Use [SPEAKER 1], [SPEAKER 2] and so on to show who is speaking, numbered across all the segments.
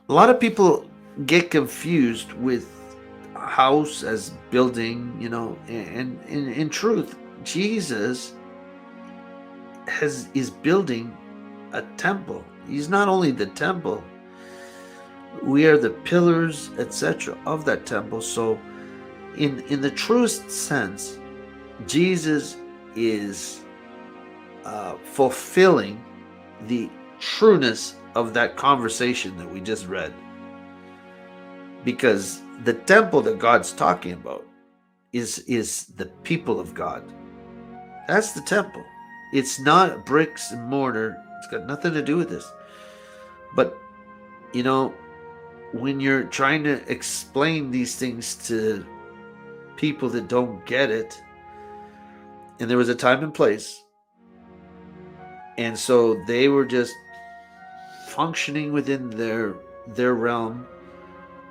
[SPEAKER 1] A lot of people get confused with house as building, and in truth, Jesus is building a temple. He's not only the temple, we are the pillars, etc., of that temple. So in the truest sense, Jesus is fulfilling the trueness of that conversation that we just read, because the temple that God's talking about is the people of God. That's the temple. It's not bricks and mortar. It's got nothing to do with this. But you know when you're trying to explain these things to people that don't get it, and there was a time and place, and so they were just functioning within their realm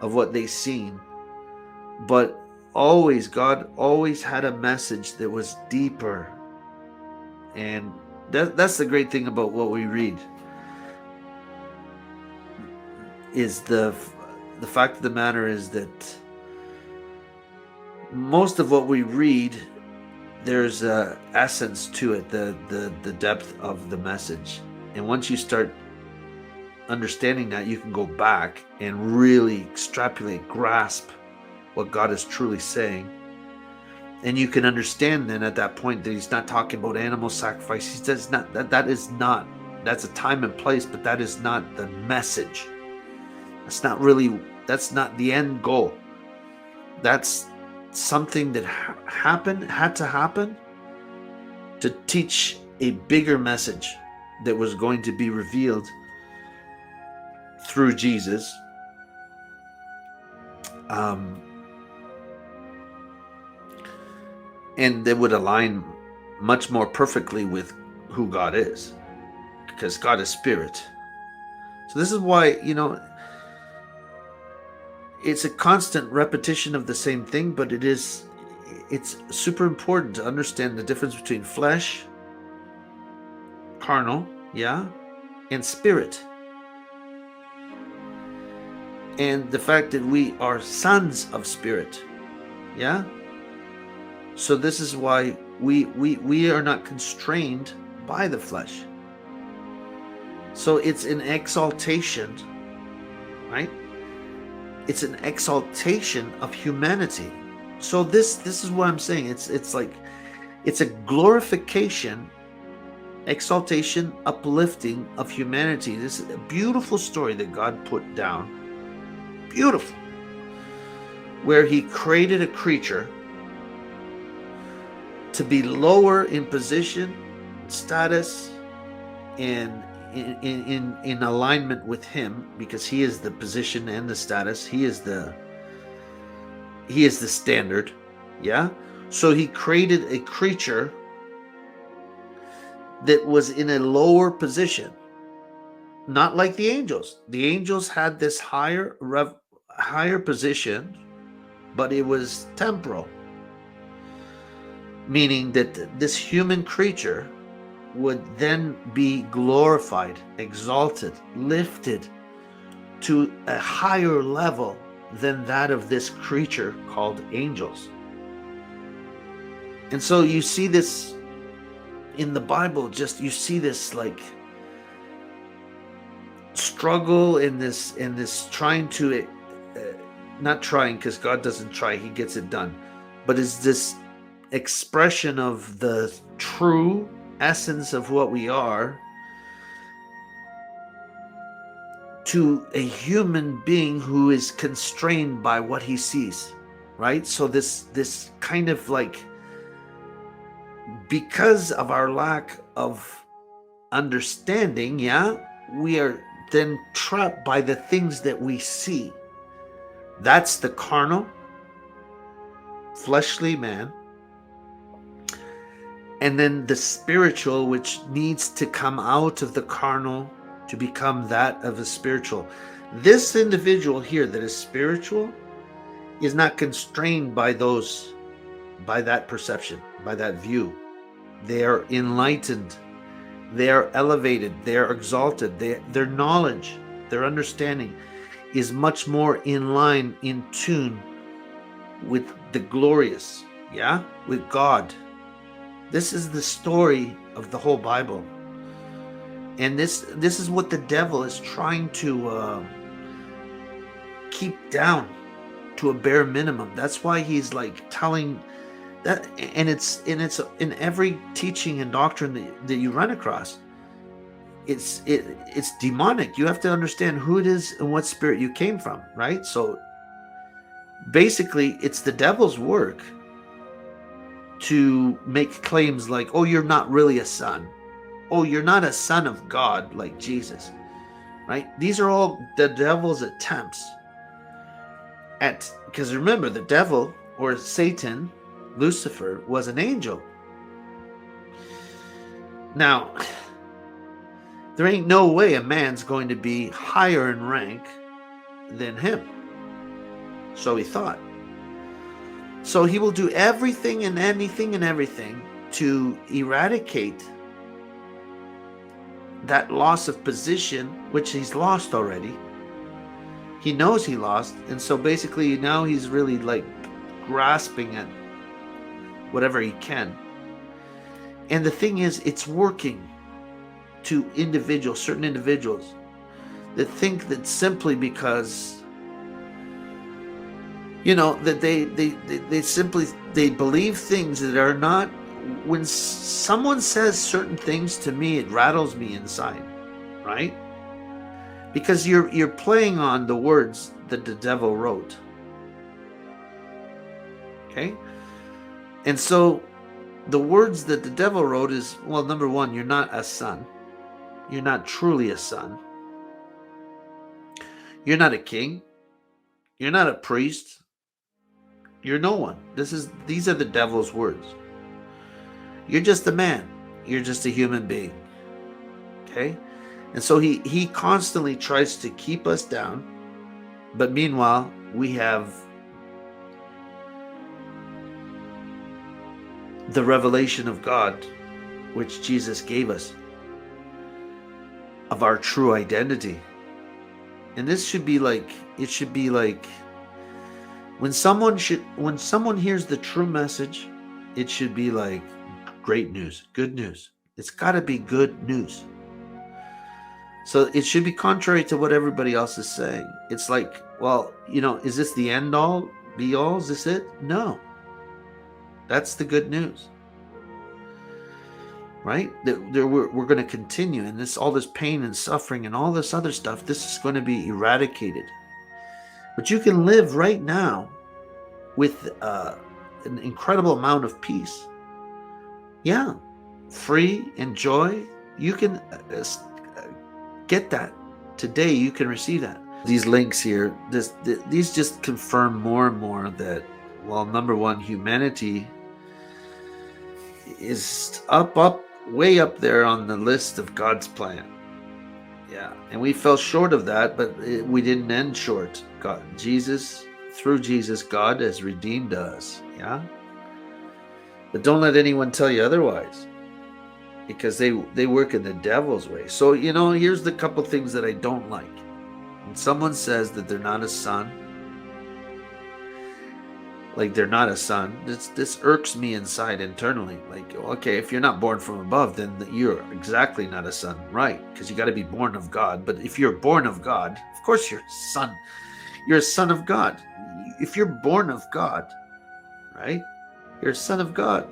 [SPEAKER 1] of what they seen. But always, God always had a message that was deeper. And that's the great thing about what we read, is the fact of the matter is that most of what we read, there's a essence to it, the depth of the message. And once you start understanding that, you can go back and really extrapolate, grasp what God is truly saying. And you can understand then at that point that he's not talking about animal sacrifice. He does not, that's a time and place, but that is not the message. That's not the end goal. That's something that had to happen to teach a bigger message that was going to be revealed through Jesus. And that would align much more perfectly with who God is, because God is spirit. So this is why, it's a constant repetition of the same thing, but it's super important to understand the difference between flesh, carnal, and spirit. And the fact that we are sons of spirit. So this is why we are not constrained by the flesh. So it's an exaltation, right? It's an exaltation of humanity. So this is what I'm saying. It's like it's a glorification, exaltation, uplifting of humanity. This is a beautiful story that God put down. Beautiful. Where he created a creature to be lower in position, status, and in alignment with him, because he is the position and the status. He is the standard. So he created a creature that was in a lower position, not like the angels. The angels had this higher position, but it was temporal, meaning that this human creature would then be glorified, exalted, lifted to a higher level than that of this creature called angels. And so you see this in the Bible, you see this like struggle in this trying to not trying, because God doesn't try, he gets it done, but is this expression of the true essence of what we are to a human being who is constrained by what he sees, right? So this kind of like, because of our lack of understanding, we are then trapped by the things that we see. That's the carnal, fleshly man. And then the spiritual, which needs to come out of the carnal to become that of a spiritual. This individual here that is spiritual is not constrained by that perception, by that view. They are enlightened. They are elevated. They are exalted. Their knowledge, their understanding is much more in line, in tune with the glorious, yeah, with God. This is the story of the whole Bible, and this is what the devil is trying to keep down to a bare minimum. That's why he's like telling that, and it's in every teaching and doctrine that you run across. It's demonic. You have to understand who it is and what spirit you came from, right? So basically, it's the devil's work to make claims like, oh, you're not really a son. Oh, you're not a son of God like Jesus, right? These are all the devil's attempts at, because remember, the devil, or Satan, Lucifer, was an angel. Now, there ain't no way a man's going to be higher in rank than him. So he thought. So he will do everything and anything and everything to eradicate that loss of position, which he's lost already. He knows he lost, and so basically now he's really like grasping at whatever he can. And the thing is, it's working to individuals, certain individuals that think that simply because, you know, that they simply, they believe things that are not. When someone says certain things to me, it rattles me inside, right? Because you're playing on the words that the devil wrote. Okay? And so the words that the devil wrote is, well, number one, you're not a son. You're not truly a son. You're not a king. You're not a priest. You're no one. These are the devil's words. You're just a man. You're just a human being. Okay? And so he constantly tries to keep us down. But meanwhile, we have the revelation of God, which Jesus gave us, of our true identity. And this should be like, it should be like, when someone hears the true message, it should be like great news, good news. It's got to be good news. So it should be contrary to what everybody else is saying. It's like, well, you know, is this the end all, be all? Is this it? No. That's the good news. Right? We're going to continue, and all this pain and suffering and all this other stuff, this is going to be eradicated. But you can live right now with an incredible amount of peace. Yeah. Free and joy. You can get that. Today you can receive that. These links here, these just confirm more and more that, well, number one, humanity is way up there on the list of God's plan. Yeah, and we fell short of that, but we didn't end short. Through Jesus, God has redeemed us. Yeah, but don't let anyone tell you otherwise, because they work in the devil's way. So, you know, here's the couple things that I don't like. When someone says that they're not a son, like they're not a son, this irks me inside internally. Like, okay, if you're not born from above, then you're exactly not a son, right? Because you got to be born of God. But if you're born of God, of course you're a son. You're a son of God. If you're born of God, right? You're a son of God.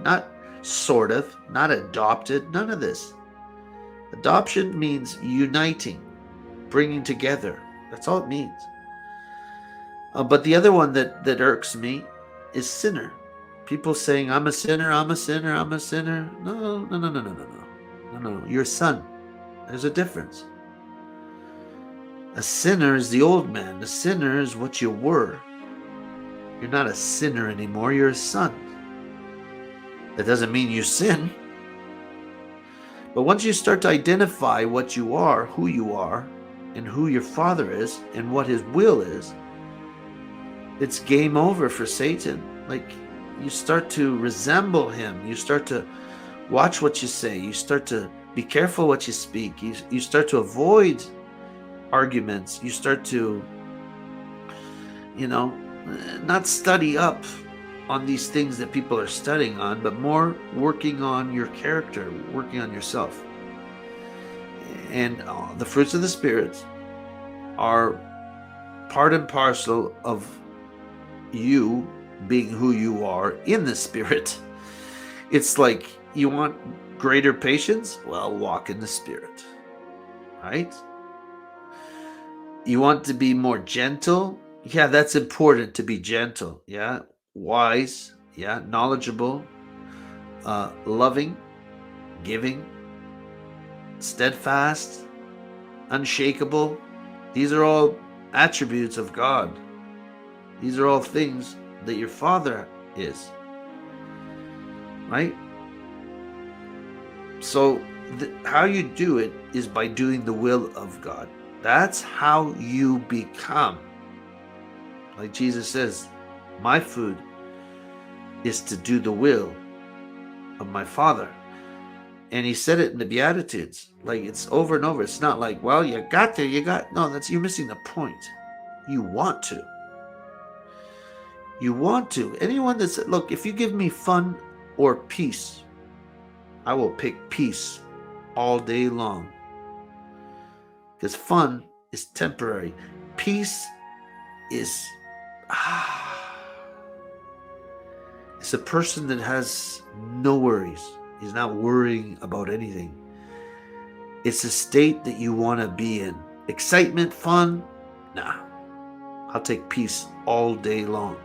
[SPEAKER 1] Not sort of, not adopted, none of this. Adoption means uniting, bringing together. That's all it means. But the other one that irks me is sinner. People saying, I'm a sinner, I'm a sinner, I'm a sinner. No. You're a son. There's a difference. A sinner is the old man. A sinner is what you were. You're not a sinner anymore. You're a son. That doesn't mean you sin. But once you start to identify what you are, who you are, and who your father is, and what his will is, it's game over for Satan. Like, you start to resemble him. You start to watch what you say. You start to be careful what you speak. You start to avoid arguments. You start to, not study up on these things that people are studying on, but more working on your character, working on yourself. And the fruits of the Spirit are part and parcel of you being who you are in the Spirit. It's like, you want greater patience? Well, walk in the Spirit, right? You want to be more gentle? Yeah, that's important, to be gentle. Yeah, wise. Yeah, knowledgeable, loving, giving, steadfast, unshakable. These are all attributes of God. These are all things that your Father is, right? So how you do it is by doing the will of God. That's how you become. Like Jesus says, my food is to do the will of my Father. And he said it in the Beatitudes. Like, it's over and over. It's not like, well, you got there, no, you're missing the point. You want to. You want to. Anyone that said, look, if you give me fun or peace, I will pick peace all day long. Because fun is temporary. Peace is it's a person that has no worries. He's not worrying about anything. It's a state that you want to be in. Excitement, fun, nah. I'll take peace all day long.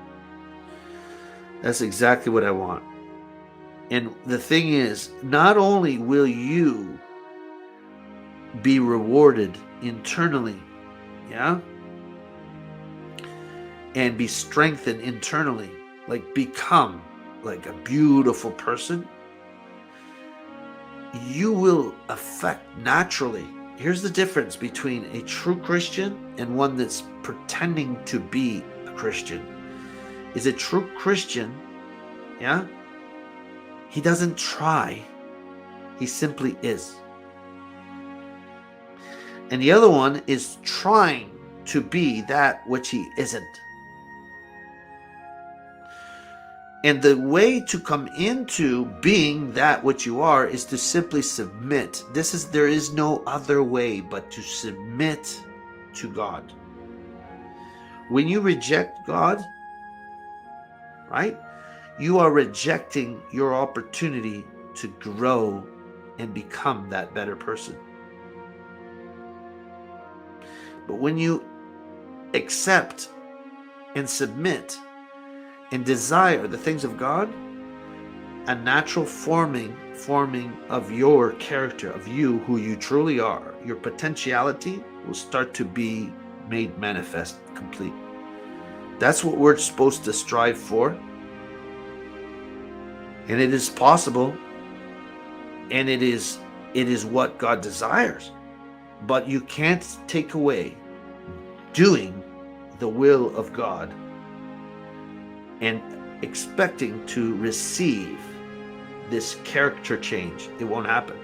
[SPEAKER 1] That's exactly what I want. And the thing is, not only will you be rewarded internally, yeah, and be strengthened internally, like become like a beautiful person, you will affect naturally. Here's the difference between a true Christian and one that's pretending to be a Christian. Is a true Christian, yeah, he doesn't try, he simply is. And the other one is trying to be that which he isn't. And the way to come into being that which you are is to simply submit. There is no other way but to submit to God. When you reject God, right, you are rejecting your opportunity to grow and become that better person. But when you accept and submit and desire the things of God, a natural forming of your character, of you, who you truly are, your potentiality will start to be made manifest, complete. That's what we're supposed to strive for. And it is possible, and it is what God desires. But you can't take away doing the will of God and expecting to receive this character change. It won't happen.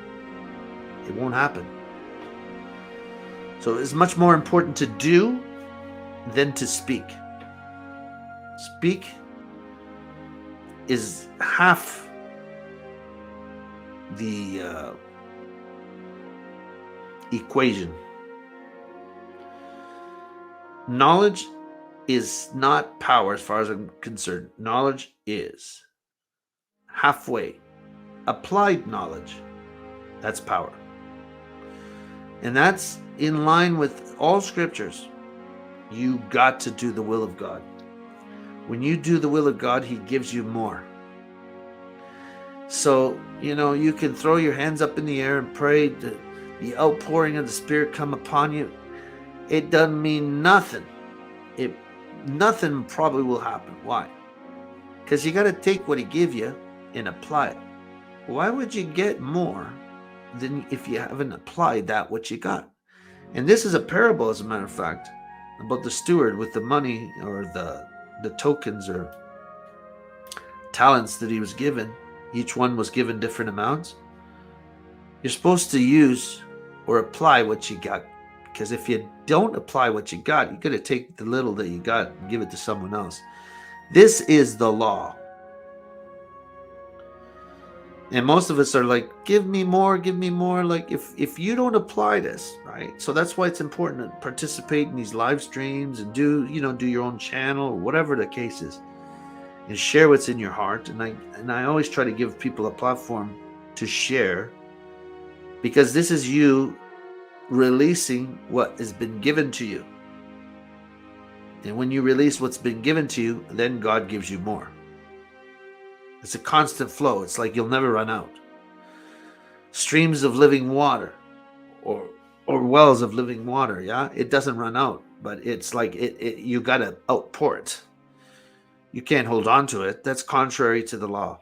[SPEAKER 1] It won't happen. So it's much more important to do than to speak. Speak is half the equation. Knowledge is not power as far as I'm concerned. Knowledge is halfway. Applied knowledge, that's power. And that's in line with all scriptures. You got to do the will of God. When you do the will of God, he gives you more. So, you can throw your hands up in the air and pray that the outpouring of the Spirit come upon you. It doesn't mean nothing. Nothing probably will happen. Why? Because you got to take what he give you and apply it. Why would you get more than if you haven't applied that which you got? And this is a parable, as a matter of fact, about the steward with the money, or the tokens or talents that he was given. Each one was given different amounts. You're supposed to use or apply what you got Because if you don't apply what you got, you got to take the little that you got and give it to someone else. This is the law. And most of us are like, give me more, give me more. Like if you don't apply this, right? So that's why it's important to participate in these live streams and do your own channel, whatever the case is, and share what's in your heart. And I always try to give people a platform to share, because this is you releasing what has been given to you. And when you release what's been given to you, then God gives you more. It's a constant flow. It's like you'll never run out. Streams of living water, or wells of living water, yeah? It doesn't run out, but it's like you got to outpour it. You can't hold on to it. That's contrary to the law.